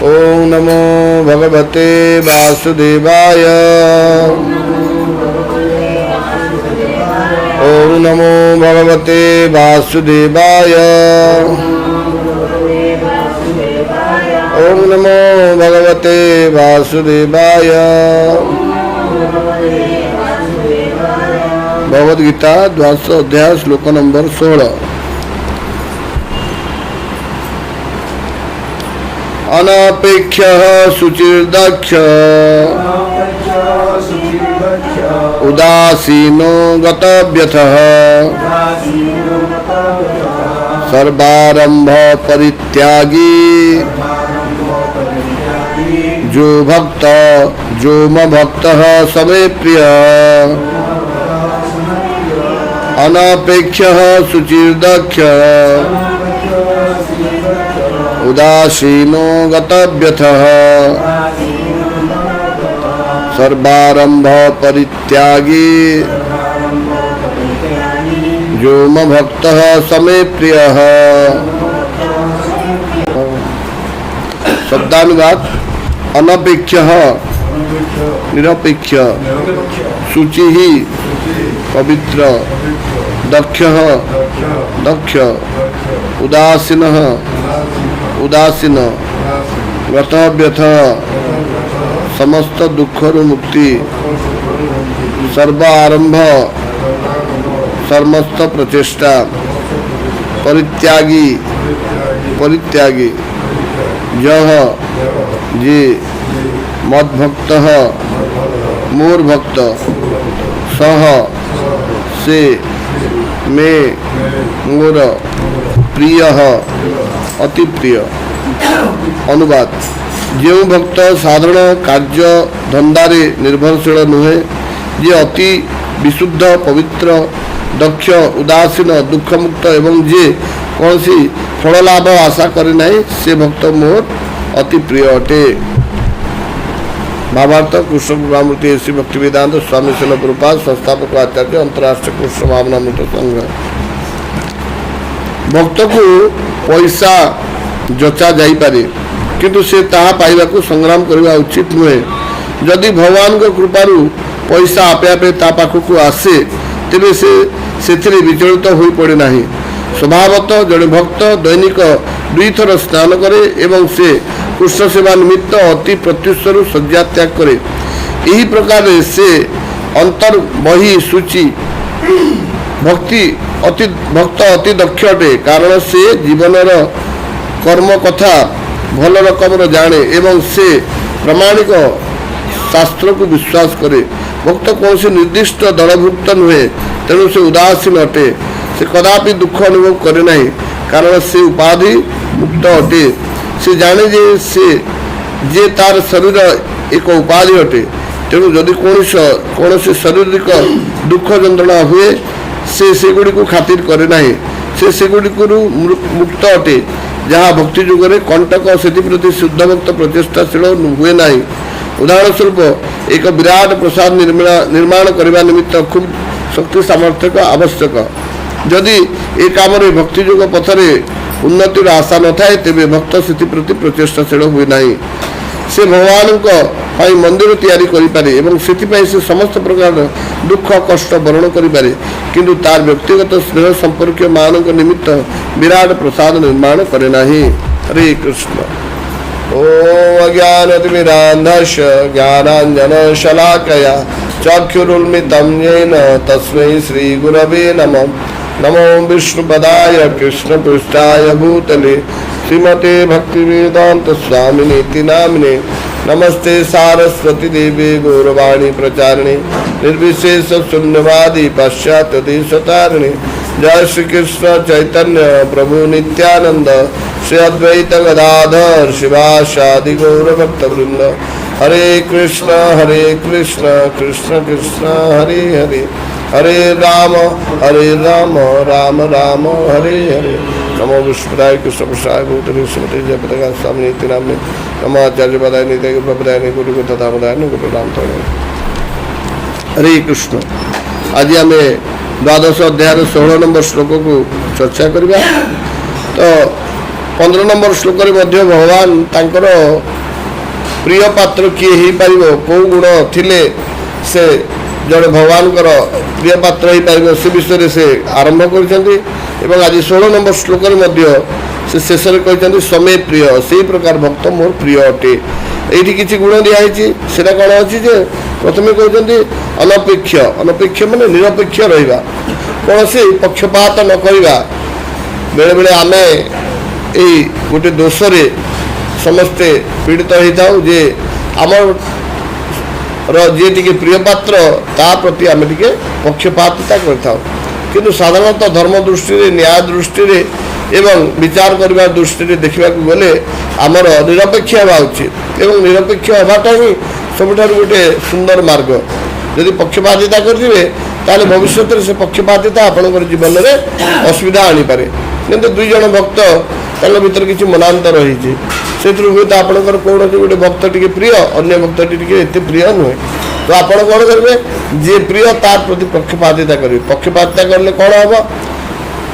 ओम नमो भगवते वासुदेवाय। ओम नमो भगवते वासुदेवाय। ओम नमो भगवते वासुदेवाय। भगवद गीता द्वादश अध्याय श्लोक नंबर 16। अनपेक्ष्यः शुचिर्दक्ष उदासीनो गतव्यथः सर्वारंभ परित्यागी जो भक्त जो मभक्तः समे प्रिय। अनपेक्ष्यः शुचिर्दक्ष उदासीनो गतव्यथः सर्वारंभ परित्यागी जो मभक्तः समे प्रियः। शब्दानुवाद। अनपेक्ष्यः निरपेक्ष, शुचिः पवित्र, दक्षः दक्ष, उदासीनः उदासीन, गतव्यथः समस्त दुखर मुक्ति, सर्व आरंभ समस्त प्रचेष्टा, परित्यागी परित्यागी, यह जे मद्भक्तः मोर भक्त, सह से मे मोर प्रियः अति प्रिय। अनुवाद। जो भक्त साधारण कार्य धंदारे निर्भरशील नुहे, जे अति विशुद्ध पवित्र दक्ष उदासीन दुखमुक्त एवं जे कौन सी फल लाभ आशा करे नहीं, से भक्त मोर अति प्रिय अटे। भावार्थ। कृष्ण कृपामूर्ति श्री भक्ति वेदांत स्वामी शिल प्रभुपाद संस्थापक आचार्य अंतर्राष्ट्रीय कृष्ण भावनामृत संघ। भक्त को पैसा जचा जाई पारे, किंतु से ताहा पाइबा को संग्राम करवा उचित नुहे। जदि भगवान को कृपारु पैसा आपे आपे ता पाखकु आसे, तेबे से सेथिरे विचलित होई पड़े नाही। स्वभावतः जड़े भक्त दैनिक 2 थर स्नान करे एवं से कृष्ण सेवा निमित्त अति प्रत्युषरु शଯ୍ୟା त्याग करे। यही प्रकार से अंतर बही शुचि भक्ति अति भक्त अति दक्ष अटे, कारण से जीवनर कर्म कथा भल रकम जाने एवं से प्रमाणिक शास्त्र को विश्वास करे। भक्त कौन से निर्दिष्ट दलभुक्त नुहे, तेणु से उदासीन अटे। से कदापि दुख अनुभव करे नहीं, कारण से उपाधि मुक्त अटे। से जाने जे तार शरीर एक उपाधि अटे, तेणु जदि कौन से शारीरिक दुख जंत्रणा हुए, से गुड़ी को खातिर करे नहीं। से गुड़ी को मुक्त अटे, जहाँ भक्ति जुगरे कंटक से प्रति शुद्ध भक्त प्रचेष्टाशील हुए नहीं। उदाहरण स्वरूप एक विराट प्रसाद निर्माण करने निमित्त खूब शक्ति सामर्थ्य का आवश्यक। जदि ए काम भक्ति जुग पथरे उन्नतिर आशा न थाए, तेबे भक्त से प्रति प्रचेष्टाशील हुए नहीं। से भगवान को मंदिर तैयारी करिपारे एवं से समस्त प्रकार दुख कष्ट वर्ण करिपारे, किंतु तार व्यक्तिगत स्नेह संपर्क मान निमित्त विराट प्रसाद निर्माण करे नहीं। हरे कृष्ण। ओम अज्ञानतिमिरान्धस्य ज्ञानाञ्जनशलाकया चक्षुरुन्मिलितं येन तस्मै श्रीगुरवे नमः। नमो विष्णुपदाय कृष्णपृष्ठाय भूतले श्रीमते भक्तिवेदांत स्वामिनेति नामिने। नमस्ते सारस्वती देवी गौरवाणी प्रचारिणे निर्विशेष शून्यवादी पाश्चात्य देशतारिणे। जय श्री कृष्ण चैतन्य प्रभु नित्यानंद श्री अद्वैत गदाधर शिवासादि गौर भक्त वृंद। हरे कृष्ण कृष्ण कृष्ण हरे हरे, हरे राम राम राम हरे हरे। नमो विष्णुपदाय कृष्णपृष्ठाय भूतले श्रीमते जयपताका स्वामिने इति नाम्ने। नमो आचार्य पदाय नित्य प्रपदाय गुरु तथा पदाय प्रणाम। हरे कृष्ण। आज आम द्वादश अध्याय 16 नंबर श्लोक को चर्चा करवा। तो 15 नंबर श्लोक भगवान तांकर प्रिय पात्र किए हो पार कौ गुण थिले से जड़े भगवान प्रिय पात्र हो पार से विषय से आरंभ कर आज 16 नंबर श्लोक से शेष में कहते समय प्रिय से प्रकार भक्त मोर प्रिय अटे। ये किसी गुण दिखाई से कौन अच्छी प्रथम कहते अनपेक्ष अनपेक्ष माने निरपेक्ष रहा कौन सी पक्षपात न करवा बेले बेले आम गोटे दोष समस्ते पीड़ित होता जे आमर जी टी प्रिय पात्र ता प्रति आम टे पक्षपातता कर साधारणतः धर्म दृष्टि न्याय दृष्टि एवं विचार करने दृष्टि देखा गले आमर निरपेक्ष हवा उचित एवं निरपेक्ष हवाटा ही सब गोटे सुंदर मार्ग जदि पक्षपातिता करेंगे ताले भविष्य में से पक्षपातिता आपंकर जीवन में असुविधा आनीपे किंतु दुई जन भक्त भीतर किसी मनांतर रही से हूँ तो आपंकर कौन गोटे भक्त टी प्रिय अन्य भक्त टी प्रिय नुहे तो आप कौन करेंगे जी प्रिय तार प्रति पक्षपातिता करेंगे पक्षपातिता करले कौन हम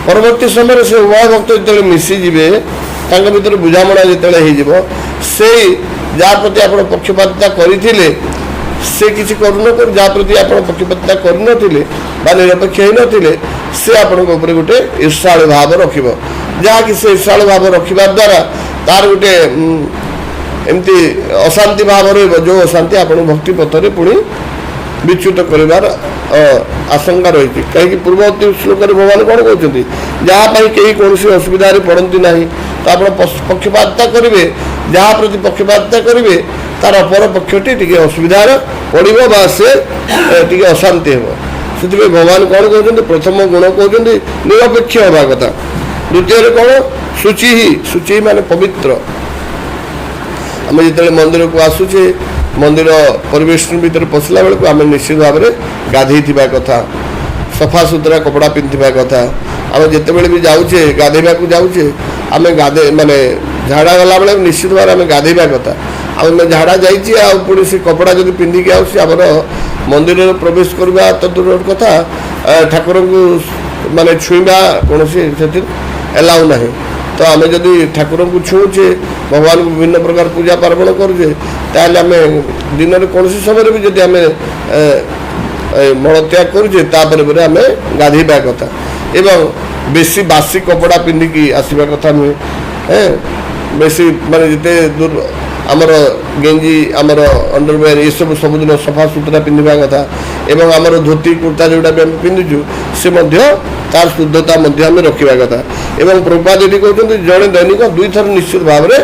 परवर्ती समय से उभय भक्त जो मिसीजे भर बुझामणा जो से जहाँ प्रति आप पक्षपातिता करते से किसी करूँ जहाँ प्रति आप पक्षपातिता करनथिले बा निरपेक्ष ही नथिले से आपण गोटे ईर्षालु भाव रखिब जहाँकि से ईर्षालु भाव रखा द्वारा तार गोटे एमती अशांति भाव रो अशांति आप भक्ति पथरे पुणी विच्युत कर आशंका रही कहीं पूर्ववर्ती श्लोक भगवान कौन कहते जहाँपाई कहीं कौन असुविधा पड़ती ना तो आप पक्षपातिता करेंगे जहाँ प्रति पक्षपातिता करेंगे तार अपर पक्षटी टी असुविधा पड़ो से टी अशांति हो से भगवान कौन कहते प्रथम गुण कहते निरपेक्ष हवा कथा द्वितीय कौन शुचि माने पवित्र आम जो मंदिर को आसुचे मंदिर परिवेश भीतर पशिला बेलू आम निश्चित भाव में गाधे कथा सफा सुतरा कपड़ा पिंधा कथा आम जिते भी जाऊे गाधेवा जाऊे आम गाधे माने झाड़ा गला बेले निश्चित भाव में गाधेवा कथा आम झाड़ा जाइए पुणी से कपड़ा जब पिंधिकी आमर मंदिर प्रवेश करवा तो दूर कथा ठाकुर को माने छुईवा कौन से एलाउ ना तो आम जदि ठाकुर को छुचे भगवान को विभिन्न प्रकार पूजा पार्वण करुचे ताले आम दिन में कौन समय भी जब आम मलत्याग करुचे तापर आम गाधेवा कथा एवं बेसी बासी कपड़ा पिंधिकी आसवा कथा नुहे बेसी माने जिते दूर आमर गेंजी आमर अंडरवेयर ये सब सबुदिन सफा सुतरा पिंधा कथा एवं आमर धोती कुर्ता जोटा भी पिंधुचु से तार शुद्धता आम रखा कथा एवं प्रभुपाद ये कहते जड़े दैनिक 2 थर निश्चित भाव में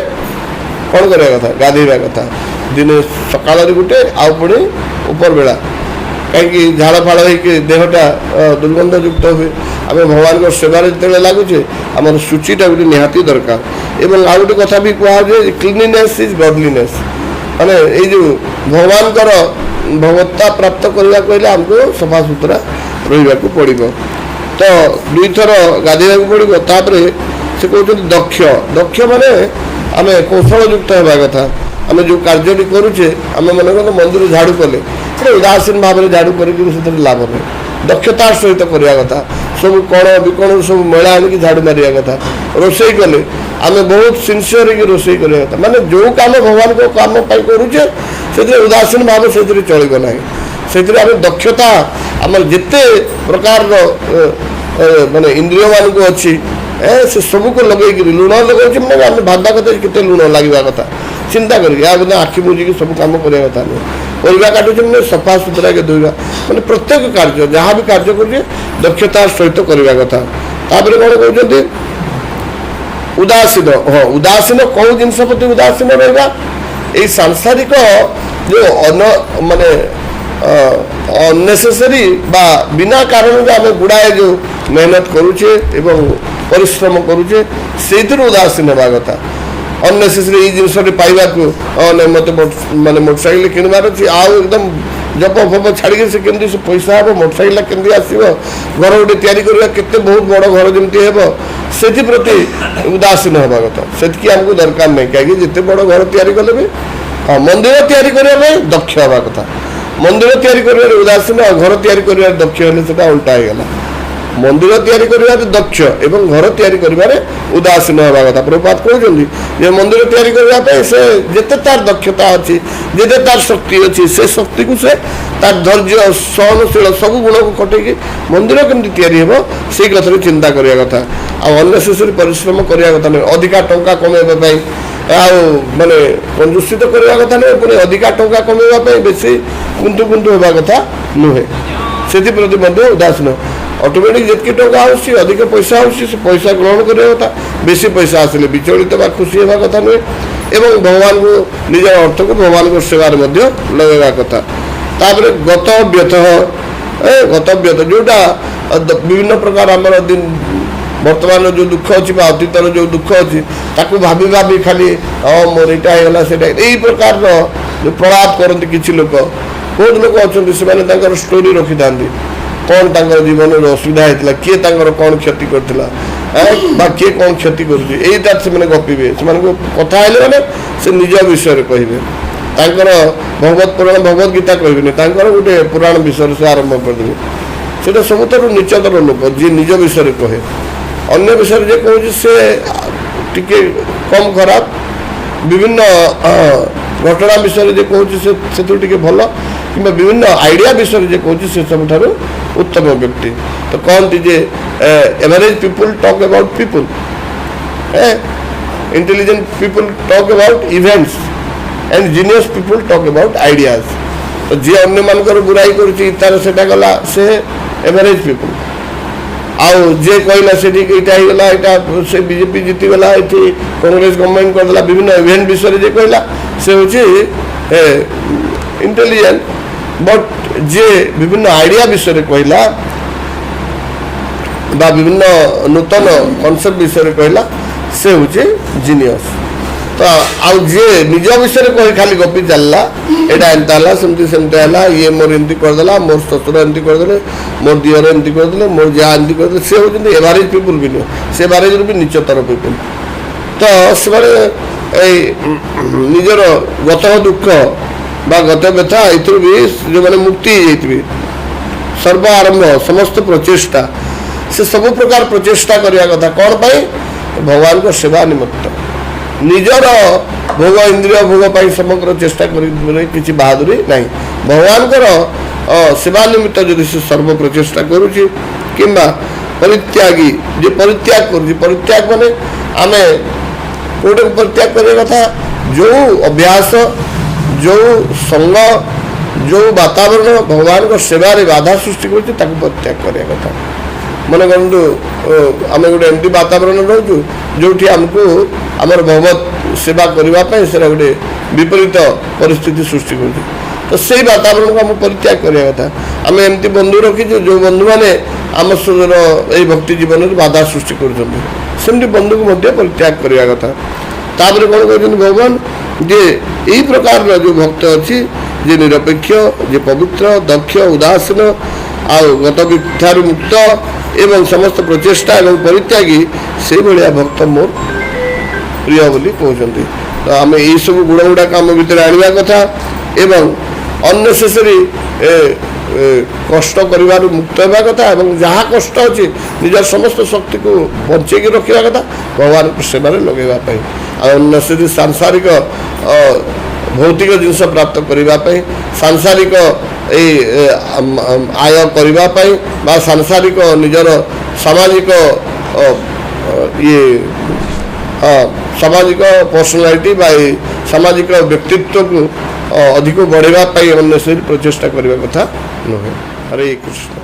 कौन करवा कथा गाधेवा कथा दिन सकाल गोटे आउ पुणी उपर बेला कहीं झाड़ फाड़ हो देहटा दुर्गंध युक्त हुए आम भगवान को सेवार जो लगुचे आम शुचिटा गोटे निहाती दरकार एवं आउ गोटे कथा भी कहुए क्लीनलीनेस इज गॉडलीनेस माने जो भगवान भगवत्ता प्राप्त करने कहले आमको सफा सुतरा रहा पड़ो तो 2 थर गाधेवा पड़ो तापर से कहते दक्ष दक्ष माने आम कौशल युक्त होगा कथा आम जो कार्य करुचे आम मन मंदिर झाड़ू कले उदासीन भाव में झाड़ू कर लाभ नहीं दक्षतार सहित करवा कथा सब कण विकण सब मेला आनिक झाड़ू मारिया कथा रोषे कले आम बहुत सिनसीयर रोषे करवा कथा माने जो काम भगवान को काम करुचे से उदासीन भाव से चलो ना से आम दक्षता आम जिते प्रकार माने इंद्रिय मान को अच्छी से सब को लगे लुण लगे मैंने आम भाबा कथा केते लुण लगे कथा चिंता करके आखि मुझी सब कम करवा कथा नहीं परिवा काटुचे मैंने सफा सुतरा के धोवा मैंने प्रत्येक कार्य जहाँ भी कार्य करुचे दक्षतार सहित करवा कथा तापर कौन कहते उदासीन हाँ उदासीन कौ जिनस प्रति उदासीन रहा यही सांसारिक जो माने अननेसेसरी बा बिना कारण आम गुड़ाए जो मेहनत करुचे एवं परिश्रम करुचे से उदासीन हवा कथा अननेसेसरी ये जिन पाइबा नहीं मत माने मोटरसाइकिल किणवार अच्छी आउ एकदम जप फप छाड़ी से केमती से पैसा हे मोटरसाइकिल केमती आसो घर गोटे तैयारी करवा केते बहुत बड़ घर जमी हे से प्रति उदासीन हवा कथा से आमको दरकार नहीं कहीं जिते बड़ घर तैयारी कले भी हाँ मंदिर तैयारी करने दक्ष हवा कथा मंदिर तैयारी कर उदासीन घर तैयारी कर दक्ष हेल्ले उल्टा होगा मंदिर तैयारी करिबारे दक्ष एवं घर तैयारी करिबारे उदासीन होगा कथा प्रभुपाद कहउछन्ति जे मंदिर तैयारी करबा पे से जेते तार दक्षता अछि जेते तार शक्ति अछि से शक्ति को से तार धैर्य सहनशील सब गुण को कटेकी मंदिर केमति तैयारी हेबो से कथरे चिंता करिया कथा आ अननेसेसरी परिश्रम करिया कथा नै अधिका टंका कमेबा पई माने कंजूसी तो करवा कथा नहीं पुणी अधिका टंका कमेवा बेसी कुंतु कुंतु होगा कथा नुहे से प्रति उदासीन ऑटोमेटिक जितकी टंका आउसी अधिक पैसा आउसी से पैसा ग्रहण करवा कथा बेसी पैसा आसिले विचलित बा खुशी होगा कथा नुहे एवं भगवान को निज अर्थ को भगवान को सेवार मध्य लगेगा कथा तापर गतव्यत जोटा विभिन्न प्रकार आमर दिन वर्तमान जो दुख अच्छी अतीतर जो दुख अच्छी ताकू भाभी भाभी खाली मोर यहाँ से प्रकार जो प्रलाप करते किसी लोग बहुत लोग अच्छा से स्टोरी रखी था कौन तांकर जीवन में असुविधा होता किए कौन क्षति करता किए कौन क्षति करा से गपे से कथा मैंने से निज विषय कहे भगवत पुराण भगवत गीता कहे गोटे पुराण विषय से आरंभ करदे से सबुतर नीचतर लोक जी निज विषय कहे अन्य विषय जे कहूँ से टिके कम खराब विभिन्न घटना विषय जे कहूँ से टिके भल कि विभिन्न आइडिया विषय जे कहूँ से सब उत्तम व्यक्ति तो कहती जे average people talk about people intelligent people talk about events and genius people talk about ideas तो जी अन्य मानकर बुराई कर से गला से एवरेज पीपुल आउ जे कहला से से बीजेपी जीतीगला ये कांग्रेस गवर्नमेंट करदेला विभिन्न इवेंट विषय जे कहला से हूँ इंटेलिजेंट बट जे विभिन्न आइडिया विषय कहला बा विभिन्न नूतन कॉन्सेप्ट विषय कहला से हूँ जीनियस तो आउ जे निज विषय कही खाली गपी चलला एटा एंता सेमती सेमती ये मोर एमती करदेला मोर ससुर एमती करदे मोर दियर एमती करदे मोर जा एमती करदे से होचंदी एवरेज पीपुल भी नुह से एवरेज भी नीचतर पीपुल तो से निजर गत दुख बा गत व्यथा एथुर भी जो मैंने मुक्ति जाइए सर्व आरंभ समस्त प्रचेष्टा से सब प्रकार प्रचेष्टा करने कथा कौन पाई भगवान को सेवा निमित्त निजर भोग इंद्रिय भोग पाई समग्र चेष्टा किसी बहादुरी नहीं भगवान सेवा निमित्त जदि से सर्व प्रचेष्टा करुच्ची कि परित्यागी जे परित्याग परित्याग माने आमे कोटे परित्याग करने कथा जो अभ्यास जो संग जो वातावरण भगवान को सेवारे बाधा सृष्टि कर परित्याग करने कथा मन करूँ आम गोटे एमती वातावरण रोचु जो आमको आमर भगवत सेवा करने से गोटे विपरीत परिस्थिति सृष्टि कर तो से वातावरण को आम परित्याग करने कथा आम एमती बंधु रखीचु जो बंधु मैंने आम ये भक्ति जीवन में बाधा सृष्टि करमती बंधु को परित्याग करने कथा तापर कौन कहते भगवान जे यही प्रकार जो भक्त अच्छी जे निरपेक्ष जे पवित्र दक्ष उदासीन आउ गत विद्यार मुक्त एवं समस्त प्रचेष्टा एवं परित्यागी से भाया भक्त मोर प्रिय बोली कहते तो आम यही सब गुण गुड़ाक आम भितर आने कथा एवं अननेसेसरी कष्ट कर मुक्त होगा कथा एवं जहाँ कष्ट अच्छी निज समस्त शक्ति को बचेक रखा कथा भगवान सेवार लगेवाई अननेसेसरी सांसारिक भौतिक जिनस प्राप्त करने सांसारिक आय करने सांसारिक निजर सामाजिक ये सामाजिक पर्सनालिटी सामाजिक व्यक्तित्व को अधिक बढ़ावाई अननेसेसरी प्रचेष्टा करने कथा नुहे। हरे कृष्ण।